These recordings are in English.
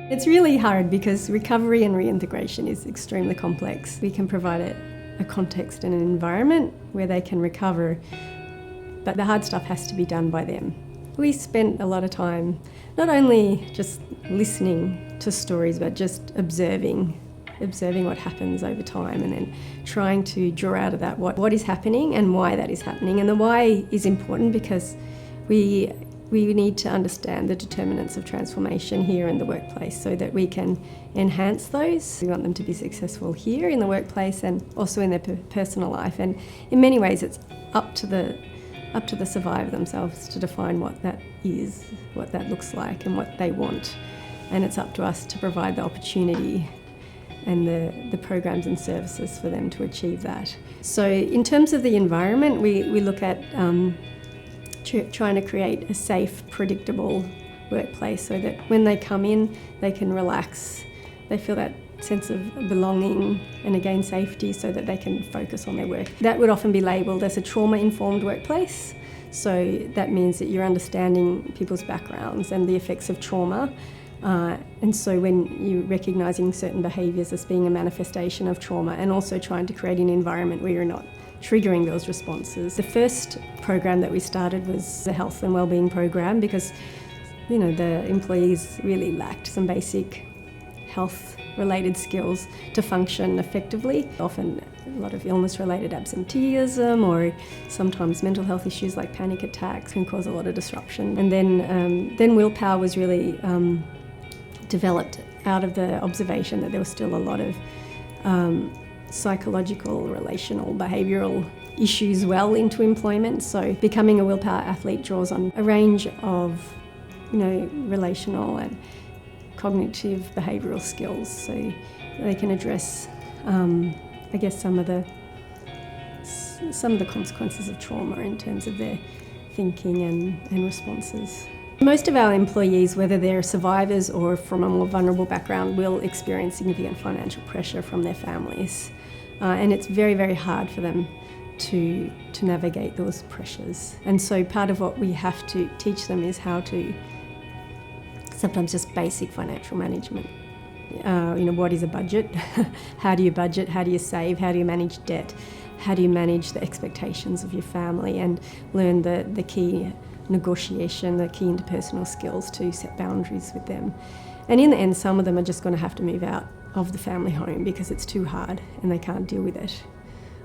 It's really hard because recovery and reintegration is extremely complex. We can provide a context and an environment where they can recover, but the hard stuff has to be done by them. We spent a lot of time not only just listening to stories, but just observing what happens over time, and then trying to draw out of that what is happening and why that is happening. And the why is important because we need to understand the determinants of transformation here in the workplace so that we can enhance those. We want them to be successful here in the workplace and also in their personal life. And in many ways it's up to the survivor themselves to define what that is, what that looks like and what they want. And it's up to us to provide the opportunity and the programs and services for them to achieve that. So in terms of the environment, we look at trying to create a safe, predictable workplace so that when they come in, they can relax, they feel that sense of belonging and again safety so that they can focus on their work. That would often be labelled as a trauma-informed workplace. So that means that you're understanding people's backgrounds and the effects of trauma. And so when you're recognising certain behaviours as being a manifestation of trauma and also trying to create an environment where you're not triggering those responses. The first program that we started was the health and wellbeing program because, the employees really lacked some basic health-related skills to function effectively. Often a lot of illness-related absenteeism or sometimes mental health issues like panic attacks can cause a lot of disruption. And then willpower was really developed out of the observation that there was still a lot of psychological, relational, behavioural issues well into employment. So becoming a willpower athlete draws on a range of, relational and cognitive behavioural skills. So they can address, some of the consequences of trauma in terms of their thinking and responses. Most of our employees, whether they're survivors or from a more vulnerable background, will experience significant financial pressure from their families. And it's very, very hard for them to navigate those pressures. And so part of what we have to teach them is how to, sometimes just basic financial management. What is a budget? How do you budget? How do you save? How do you manage debt? How do you manage the expectations of your family and learn the key negotiation, the key interpersonal skills to set boundaries with them. And in the end, some of them are just going to have to move out of the family home because it's too hard and they can't deal with it.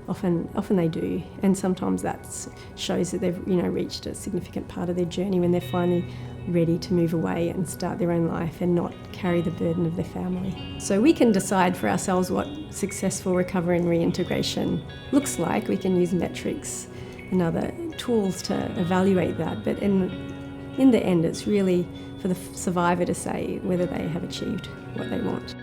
Often they do, and sometimes that shows that they've reached a significant part of their journey when they're finally ready to move away and start their own life and not carry the burden of their family. So we can decide for ourselves what successful recovery and reintegration looks like. We can use metrics and other tools to evaluate that, but in the end it's really for the survivor to say whether they have achieved what they want.